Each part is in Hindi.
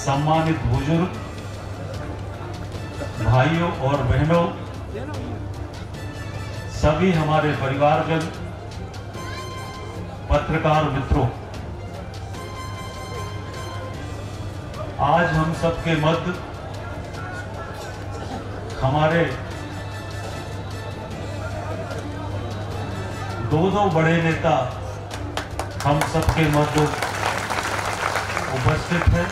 सम्मानित बुजुर्ग भाइयों और बहनों, सभी हमारे परिवारजन, पत्रकार मित्रों, आज हम सबके मध्य हमारे दो बड़े नेता हम सबके मध्य उपस्थित हैं।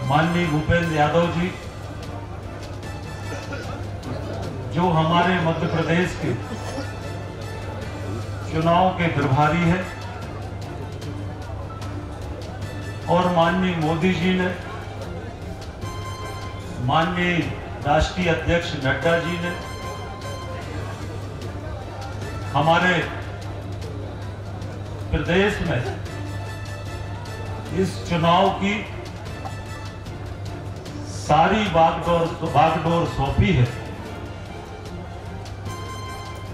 माननीय भूपेंद्र यादव जी, जो हमारे मध्य प्रदेश के चुनाव के प्रभारी हैं, और माननीय मोदी जी ने, माननीय राष्ट्रीय अध्यक्ष नड्डा जी ने हमारे प्रदेश में इस चुनाव की सारी बागडोर सौंपी है।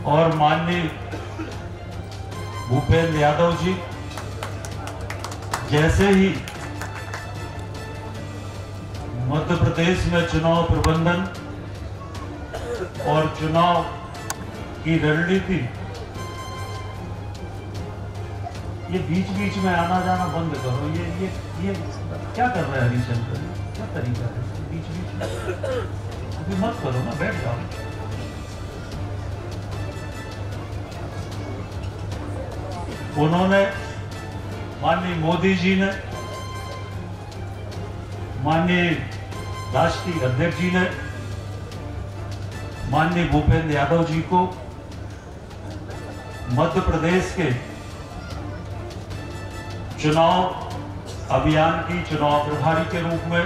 और माननीय भूपेंद्र यादव जी जैसे ही मध्य प्रदेश में चुनाव प्रबंधन और चुनाव की रणनीति, ये बीच बीच में आना जाना बंद करो। ये क्या कर रहे हैं हरिशंकर, क्या तरीका है? बीच बीच में अभी मत करो ना, बैठ जाओ। उन्होंने, माननीय मोदी जी ने, माननीय राष्ट्रीय अध्यक्ष जी ने माननीय भूपेंद्र यादव जी को मध्य प्रदेश के चुनाव अभियान की चुनाव प्रभारी के रूप में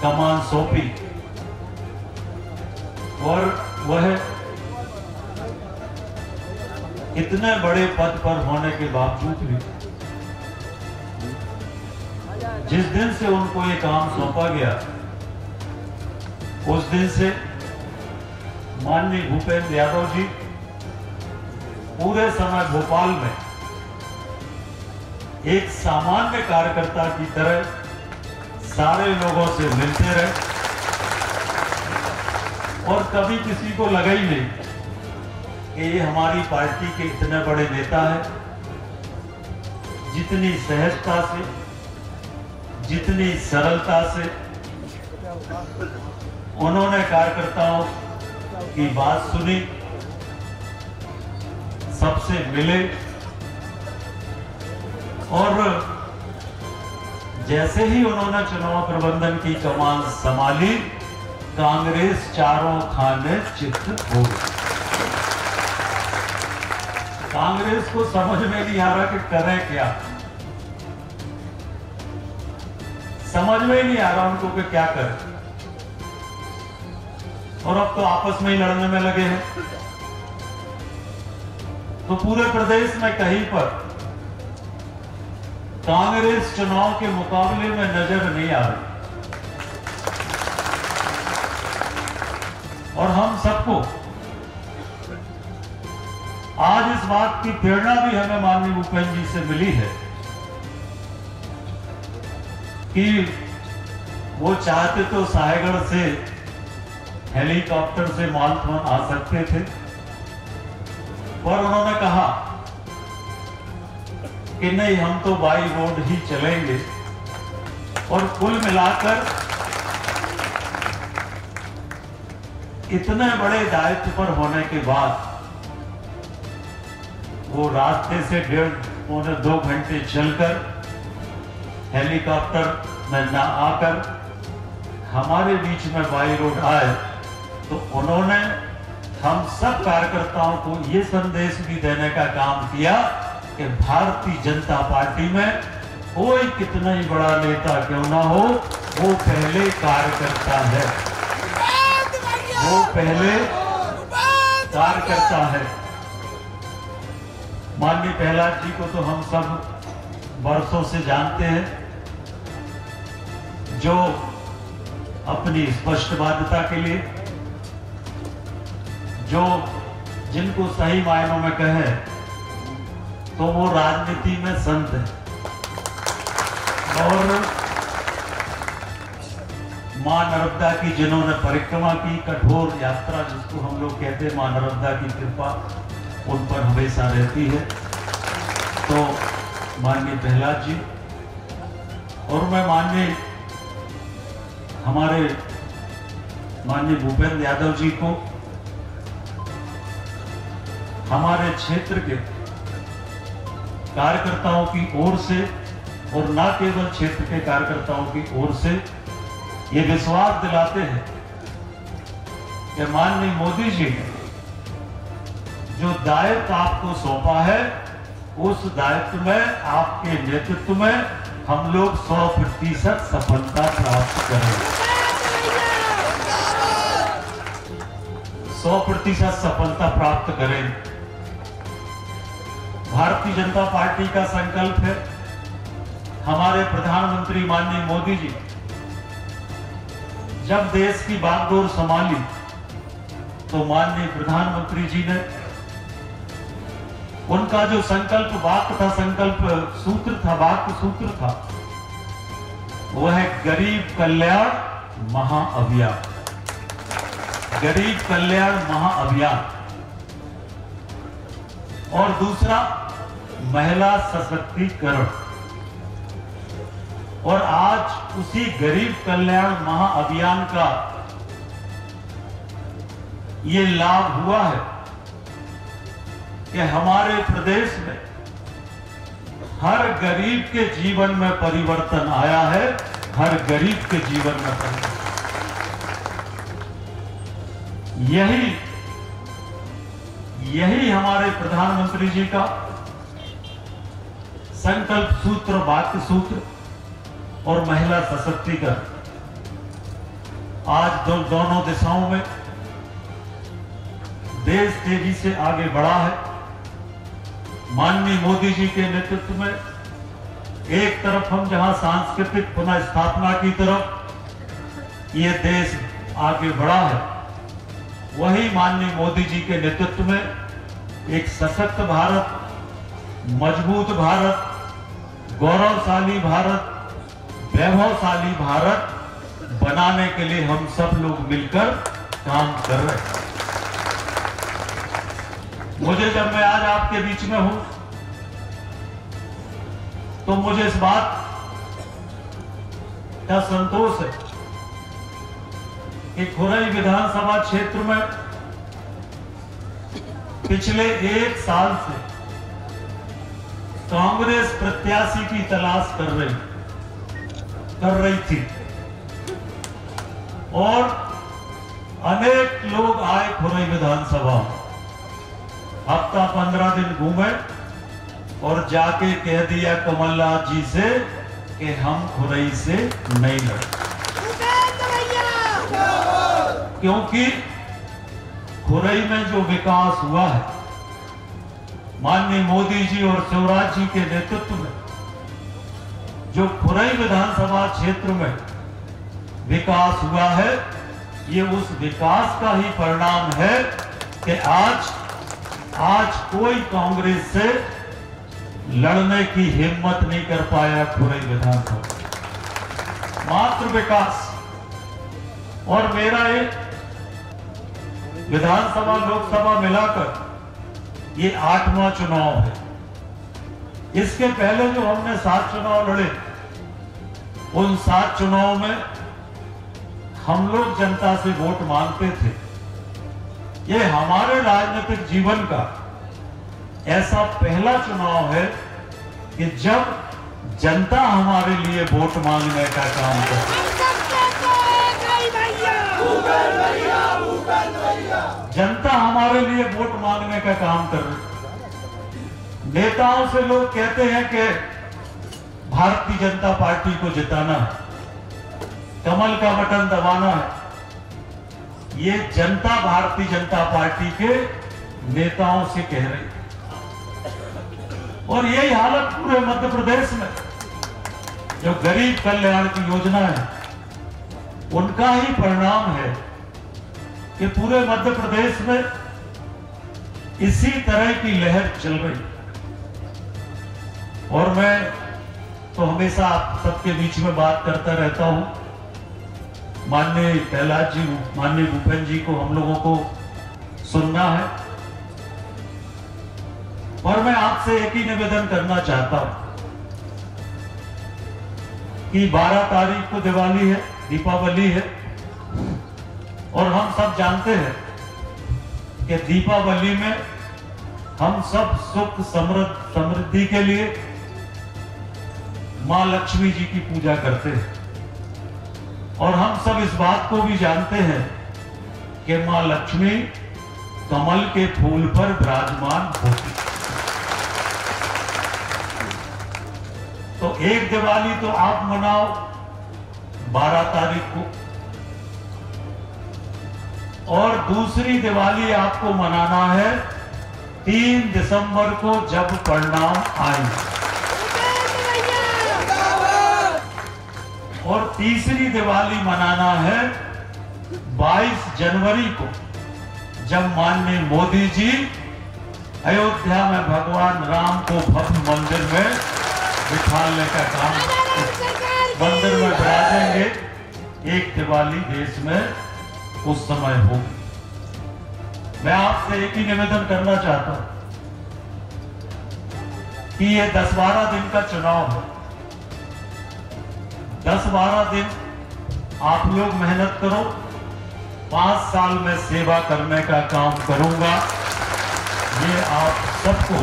कमान सौंपी। और वह इतने बड़े पद पर होने के बावजूद भी जिस दिन से उनको ये काम सौंपा गया, उस दिन से माननीय भूपेंद्र यादव जी पूरे समय भोपाल में एक सामान्य कार्यकर्ता की तरह सारे लोगों से मिलते रहे, और कभी किसी को लगा ही नहीं कि ये हमारी पार्टी के इतने बड़े नेता हैं। जितनी सहजता से, जितनी सरलता से उन्होंने कार्यकर्ताओं की बात सुनी, सबसे मिले, और जैसे ही उन्होंने चुनाव प्रबंधन की कमान संभाली, कांग्रेस चारों खाने चित्त हो गई। कांग्रेस को समझ में नहीं आ रहा कि करें क्या, समझ में ही नहीं आ रहा उनको कि क्या करें। और अब तो आपस में ही लड़ने में लगे हैं। तो पूरे प्रदेश में कहीं पर कांग्रेस चुनाव के मुकाबले में नजर नहीं आ रही। और हम सबको आज इस बात की प्रेरणा भी हमें माननीय भूपेंद्र जी से मिली है कि वो चाहते तो साहेगढ़ से हेलीकॉप्टर से मालथान आ सकते थे, पर उन्होंने कहा कि नहीं, हम तो बाई रोड ही चलेंगे। और कुल मिलाकर इतने बड़े दायित्व पर होने के बाद वो रास्ते से 1.5-2 घंटे चलकर हेलीकॉप्टर में न आकर हमारे बीच में बाई रोड आए, तो उन्होंने हम सब कार्यकर्ताओं को ये संदेश भी देने का काम किया कि भारतीय जनता पार्टी में कोई कितना ही बड़ा नेता क्यों ना हो, वो पहले कार्यकर्ता है, वो पहले कार्यकर्ता है। माननीय प्रहलाद जी को तो हम सब बरसों से जानते हैं, जो अपनी स्पष्टवादिता के लिए, जो जिनको सही मायनों में कहे तो वो राजनीति में संत है। और मां नर्मदा की जिन्होंने परिक्रमा की, कठोर यात्रा जिसको हम लोग कहते हैं, मां नर्मदा की कृपा उन पर हमेशा रहती है। तो माननीय प्रहलाद जी और मैं माननीय हमारे माननीय भूपेंद्र यादव जी को हमारे क्षेत्र के कार्यकर्ताओं की ओर से और न केवल क्षेत्र के कार्यकर्ताओं की ओर से ये विश्वास दिलाते हैं कि माननीय मोदी जी ने जो दायित्व आपको सौंपा है, उस दायित्व में आपके नेतृत्व में हम लोग 100% सफलता प्राप्त करेंगे। 100% सफलता प्राप्त करें। भारतीय जनता पार्टी का संकल्प है, हमारे प्रधानमंत्री माननीय मोदी जी जब देश की बागडोर संभाली तो माननीय प्रधानमंत्री जी ने उनका जो संकल्प वाक्य था, संकल्प सूत्र था, वाक्य सूत्र था, वह है गरीब कल्याण महाअभियान। गरीब कल्याण महाअभियान। और दूसरा महिला सशक्तिकरण। और आज उसी गरीब कल्याण महाअभियान का ये लाभ हुआ है कि हमारे प्रदेश में हर गरीब के जीवन में परिवर्तन आया है। हर गरीब के जीवन में परिवर्तन, यही हमारे प्रधानमंत्री जी का संकल्प सूत्र, वाक्य सूत्र और महिला सशक्तिकरण आज दोनों दिशाओं में देश तेजी से आगे बढ़ा है। माननीय मोदी जी के नेतृत्व में एक तरफ हम जहां सांस्कृतिक पुनर्स्थापना की तरफ ये देश आगे बढ़ा है, वही माननीय मोदी जी के नेतृत्व में एक सशक्त भारत, मजबूत भारत, गौरवशाली भारत, वैभवशाली भारत बनाने के लिए हम सब लोग मिलकर काम कर रहे हैं। मुझे जब मैं आज आपके बीच में हूं तो मुझे इस बात का संतोष है कि खुरई विधानसभा क्षेत्र में पिछले एक साल से कांग्रेस प्रत्याशी की तलाश कर रही थी और अनेक लोग आए खुरई विधानसभा में। हफ्ता 15 दिन घूमे और जाके कह दिया कमलनाथ जी से कि हम खुरई से नहीं लड़े, क्योंकि खुरई में जो विकास हुआ है माननीय मोदी जी और शिवराज जी के नेतृत्व में, जो खुरई विधानसभा क्षेत्र में विकास हुआ है, ये उस विकास का ही परिणाम है कि आज कोई कांग्रेस से लड़ने की हिम्मत नहीं कर पाया खुरई विधानसभा। मात्र विकास। और मेरा एक विधानसभा लोकसभा मिलाकर ये 8वां चुनाव है। इसके पहले जो हमने 7 चुनाव लड़े, उन 7 चुनाव में हम लोग जनता से वोट मांगते थे। ये हमारे राजनीतिक जीवन का ऐसा पहला चुनाव है कि जब जनता हमारे लिए वोट मांगने का काम करे। जनता हमारे लिए वोट मांगने का काम कर रही। नेताओं से लोग कहते हैं कि भारतीय जनता पार्टी को जिताना है, कमल का बटन दबाना है। ये जनता भारतीय जनता पार्टी के नेताओं से कह रही है। और यही हालत पूरे मध्य प्रदेश में जो गरीब कल्याण की योजना है, उनका ही परिणाम है कि पूरे मध्य प्रदेश में इसी तरह की लहर चल रही। और मैं तो हमेशा आप सबके बीच में बात करता रहता हूं। माननीय प्रहलाद जी, माननीय भूपेंद्र जी को हम लोगों को सुनना है, और मैं आपसे एक ही निवेदन करना चाहता हूं कि 12 तारीख को दिवाली है, दीपावली है, और हम सब जानते हैं कि दीपावली में हम सब सुख समृद्धि के लिए मां लक्ष्मी जी की पूजा करते हैं, और हम सब इस बात को भी जानते हैं कि मां लक्ष्मी कमल के फूल पर विराजमान होती। तो एक दिवाली तो आप मनाओ 12 तारीख को, और दूसरी दिवाली आपको मनाना है 3 दिसंबर को, जब परिणाम आए, और तीसरी दिवाली मनाना है 22 जनवरी को, जब माननीय मोदी जी अयोध्या में भगवान राम को भव्य मंदिर में बिठाने का काम, मंदिर में बिराजेंगे। एक दिवाली देश में उस समय होगी। मैं आपसे एक ही निवेदन करना चाहता हूं कि ये 10-12 दिन का चुनाव है। 10-12 दिन आप लोग मेहनत करो, 5 साल में सेवा करने का काम करूंगा, ये आप सबको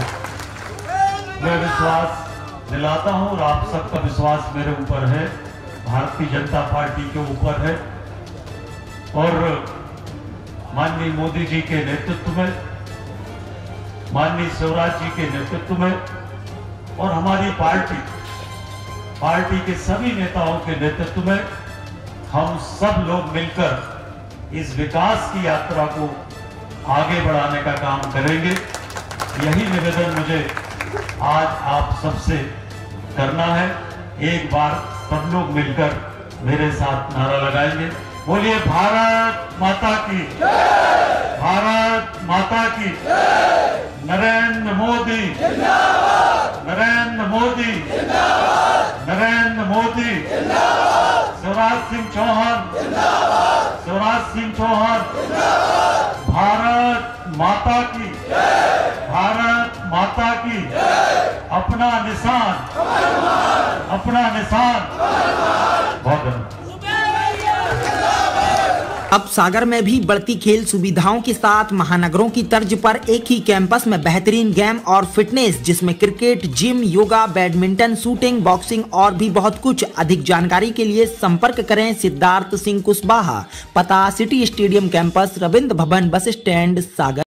मैं विश्वास दिलाता हूं, और आप सबका विश्वास मेरे ऊपर है, भारतीय जनता पार्टी के ऊपर है, और माननीय मोदी जी के नेतृत्व में, माननीय शिवराज जी के नेतृत्व में, और हमारी पार्टी के सभी नेताओं के नेतृत्व में हम सब लोग मिलकर इस विकास की यात्रा को आगे बढ़ाने का काम करेंगे। यही निवेदन मुझे आज आप सबसे करना है। एक बार सब लोग मिलकर मेरे साथ नारा लगाएंगे, बोलिए भारत माता की, भारत माता की, नरेंद्र मोदी, नरेंद्र मोदी, नरेंद्र मोदी, शिवराज सिंह चौहान, शिवराज सिंह चौहान, भारत माता की, भारत माता की, अपना निशान, अपना निशान। बहुत धन्यवाद। अब सागर में भी बढ़ती खेल सुविधाओं के साथ महानगरों की तर्ज पर एक ही कैंपस में बेहतरीन गेम और फिटनेस, जिसमें cricket, gym, yoga, badminton, shooting, boxing और भी बहुत कुछ। अधिक जानकारी के लिए संपर्क करें सिद्धार्थ सिंह कुशवाहा। पता city stadium campus, Ravindra Bhavan, bus stand, सागर।